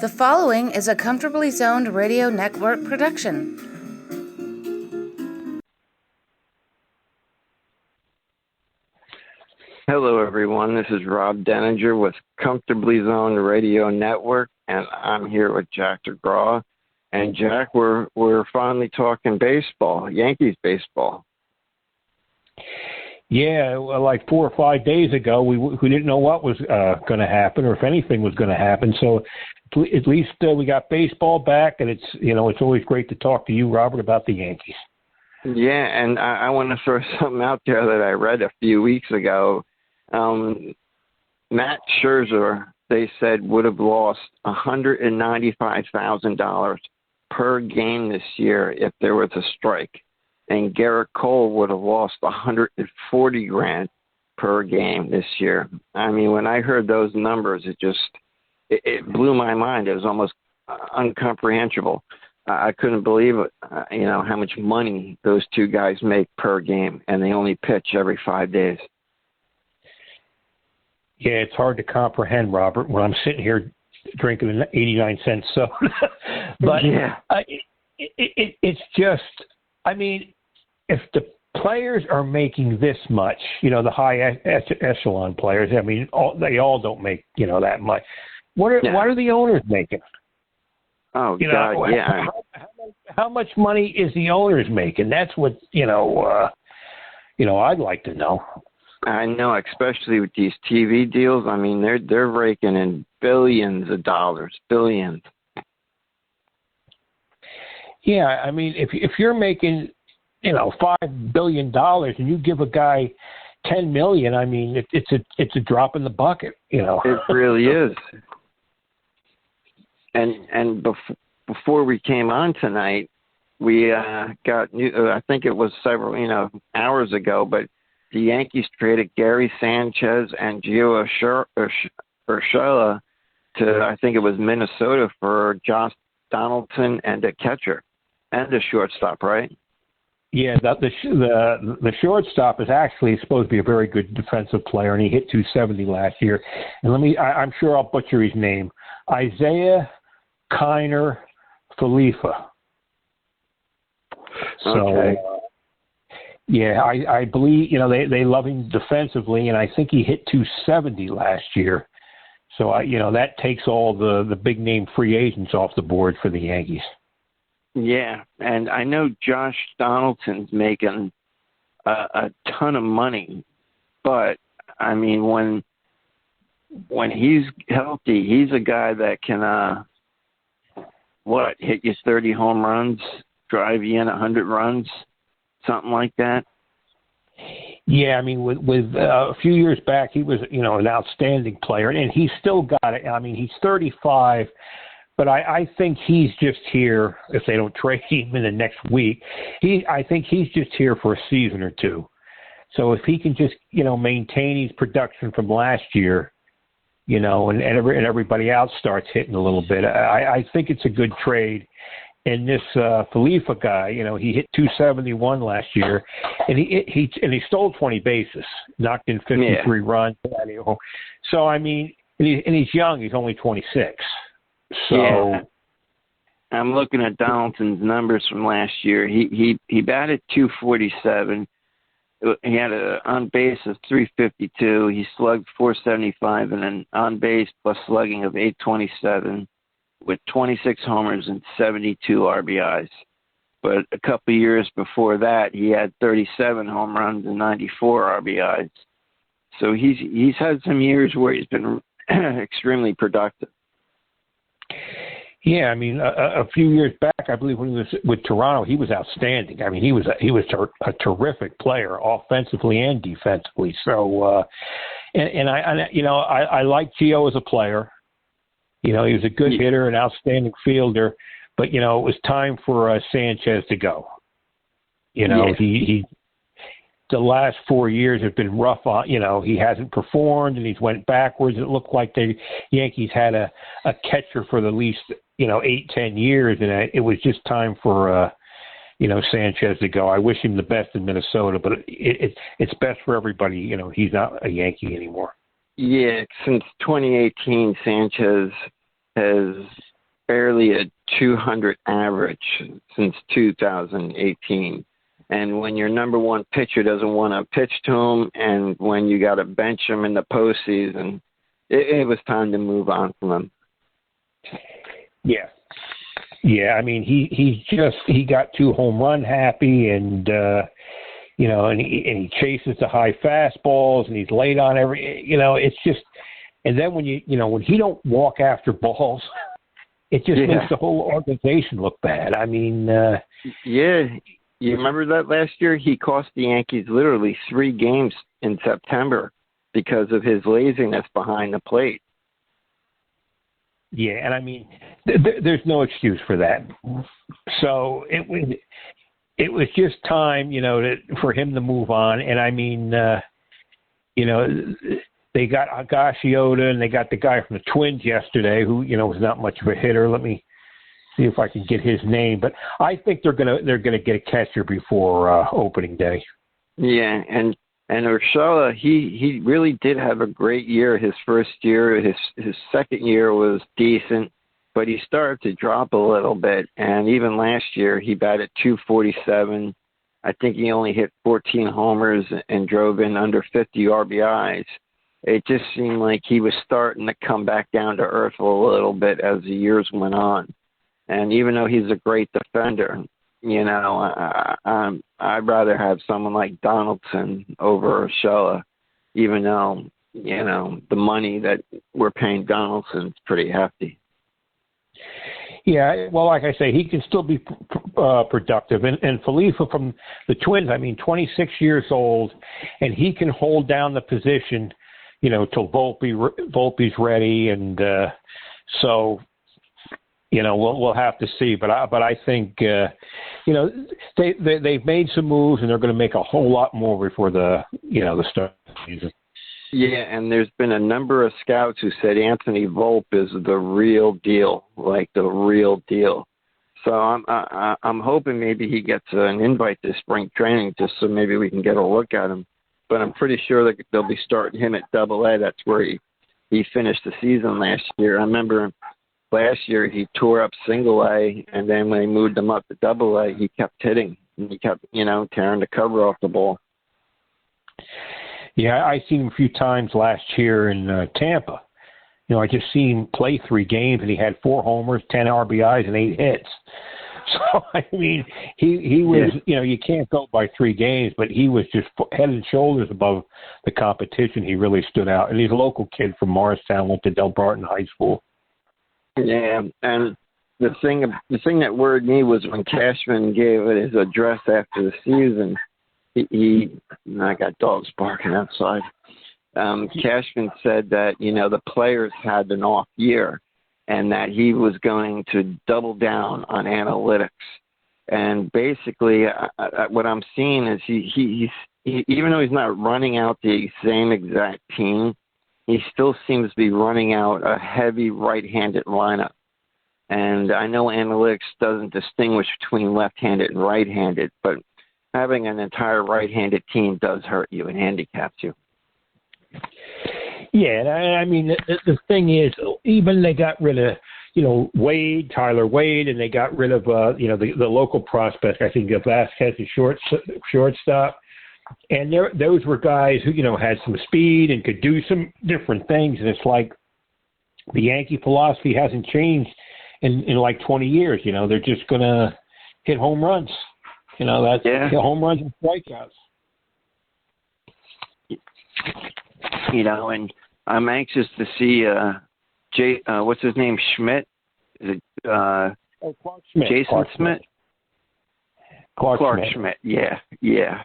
The following is a Comfortably Zoned Radio Network production. Hello, everyone. This is Rob Deininger with Comfortably Zoned Radio Network, and I'm here with Jack Degraw. And Jack, we're finally talking baseball, Yankees baseball. Yeah, well, like 4 or 5 days ago, we didn't know what was going to happen or if anything was going to happen. So at least we got baseball back, and it's always great to talk to you, Robert, about the Yankees. Yeah, and I want to throw something out there that I read a few weeks ago. Matt Scherzer, they said, would have lost $195,000 per game this year if there was a strike. And Garrett Cole would have lost $140,000 per game this year. I mean, when I heard those numbers, it blew my mind. It was almost incomprehensible. I couldn't believe it, how much money those two guys make per game, and they only pitch every 5 days. Yeah, it's hard to comprehend, Robert, when I'm sitting here drinking an 89-cent soda. But yeah. It's just, I mean, if the players are making this much, the high echelon players, I mean, they all don't make, that much. What are the owners making? Oh, God, yeah. How much money is the owners making? That's what, I'd like to know. I know, especially with these TV deals. I mean, they're raking in billions of dollars, billions. Yeah, I mean, if you're making, $5 billion and you give a guy $10 million, I mean, it's a drop in the bucket, It really is. And before we came on tonight, we got new. I think it was several hours ago, but the Yankees traded Gary Sanchez and Gio Ushella to, I think it was Minnesota, for Josh Donaldson and a catcher and a shortstop, right? Yeah, the shortstop is actually supposed to be a very good defensive player, and he hit 270 last year. And I'm sure I'll butcher his name, Isaiah Kiner Falefa. Okay. Yeah, I believe, they love him defensively, and I think he hit 270 last year. So, that takes all the big-name free agents off the board for the Yankees. Yeah, and I know Josh Donaldson's making a ton of money, but, I mean, when he's healthy, he's a guy that can, hit you 30 home runs, drive you in 100 runs, something like that. Yeah, I mean, with a few years back, he was, an outstanding player, and he's still got it. I mean, he's 35, but I think he's just here, if they don't trade him in the next week, I think he's just here for a season or two. So if he can just, maintain his production from last year, and everybody else starts hitting a little bit, I think it's a good trade. And this Falefa guy, he hit 271 last year, and he stole 20 bases, knocked in 53 runs. So I mean, and he's young; he's only 26. So yeah. I'm looking at Donaldson's numbers from last year. He batted 247. He had an on base of 352. He slugged 475, and an on base plus slugging of 827. With 26 homers and 72 RBIs. But a couple of years before that, he had 37 home runs and 94 RBIs. So he's had some years where he's been extremely productive. Yeah, I mean, a few years back, I believe when he was with Toronto, he was outstanding. I mean, he was a terrific player, offensively and defensively. So, I like Gio as a player. He was a good hitter, an outstanding fielder, but, it was time for Sanchez to go. He the last 4 years have been rough on, he hasn't performed and he's went backwards. It looked like the Yankees had a catcher for the least, 8-10 years, and it was just time for, Sanchez to go. I wish him the best in Minnesota, but it's best for everybody. He's not a Yankee anymore. Yeah, since 2018, Sanchez has barely a 200 average since 2018. And when your number one pitcher doesn't want to pitch to him, and when you got to bench him in the postseason, it was time to move on from him. Yeah. Yeah, I mean, he got too home run happy, and and he chases the high fastballs, and he's late on every, it's just, and then when when he don't walk after balls, it just makes the whole organization look bad. I mean, yeah, you remember that last year he cost the Yankees literally 3 games in September because of his laziness behind the plate. Yeah, and I mean, there's no excuse for that. So it was just time, for him to move on. And I mean, they got Higashioda, and they got the guy from the Twins yesterday, who was not much of a hitter. Let me see if I can get his name. But I think they're gonna get a catcher before opening day. Yeah, and Ushella, he really did have a great year. His first year, his second year was decent, but he started to drop a little bit. And even last year, he batted .247. I think he only hit 14 homers and drove in under 50 RBIs. It just seemed like he was starting to come back down to earth a little bit as the years went on. And even though he's a great defender, I'd rather have someone like Donaldson over Ushella, even though, the money that we're paying Donaldson's pretty hefty. Yeah, well, like I say, he can still be productive. And Felipe from the Twins, 26 years old, and he can hold down the position, till Volpe's ready. And so, we'll have to see. But I think, they've made some moves, and they're going to make a whole lot more before the start of the season. Yeah, and there's been a number of scouts who said Anthony Volpe is the real deal, like the real deal. So I'm hoping maybe he gets an invite to spring training just so maybe we can get a look at him. But I'm pretty sure that they'll be starting him at Double-A. That's where he finished the season last year. I remember last year he tore up Single-A, and then when they moved him up to Double-A, he kept hitting. And he kept, tearing the cover off the ball. Yeah, I seen him a few times last year in Tampa. I just seen him play 3 games, and he had 4 homers, 10 RBIs, and 8 hits. So, he was, you can't go by 3 games, but he was just head and shoulders above the competition. He really stood out. And he's a local kid from Morristown, went to Del Barton High School. Yeah, and the thing that worried me was when Cashman gave it his address after the season. I got dogs barking outside. Cashman said that, the players had an off year and that he was going to double down on analytics. And basically, what I'm seeing is he even though he's not running out the same exact team, he still seems to be running out a heavy right-handed lineup. And I know analytics doesn't distinguish between left-handed and right-handed, but having an entire right-handed team does hurt you and handicaps you. Yeah, the thing is, even they got rid of, Tyler Wade, and they got rid of, the local prospect, I think, Vasquez, the shortstop. And those were guys who, had some speed and could do some different things. And it's like the Yankee philosophy hasn't changed in like 20 years. They're just going to hit home runs. Home runs and strikeouts. And I'm anxious to see what's his name, Schmidt? Is it Clark Schmidt. Jason Clark Schmidt? Clark Schmidt. Yeah.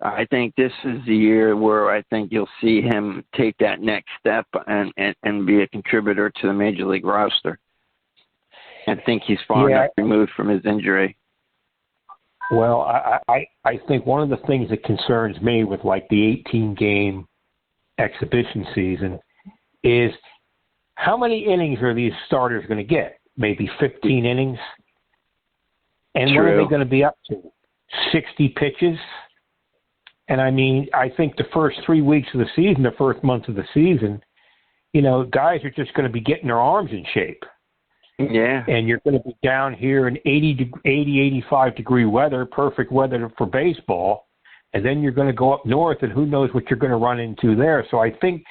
I think this is the year where I think you'll see him take that next step and be a contributor to the Major League roster. I think he's far enough removed from his injury. Well, I think one of the things that concerns me with like the 18-game exhibition season is how many innings are these starters going to get? Maybe 15 innings? And True. What are they going to be up to? 60 pitches? And I think the first 3 weeks of the season, the first month of the season, guys are just going to be getting their arms in shape. Yeah. And you're going to be down here in 85 degree weather, perfect weather for baseball. And then you're going to go up north, and who knows what you're going to run into there. So I think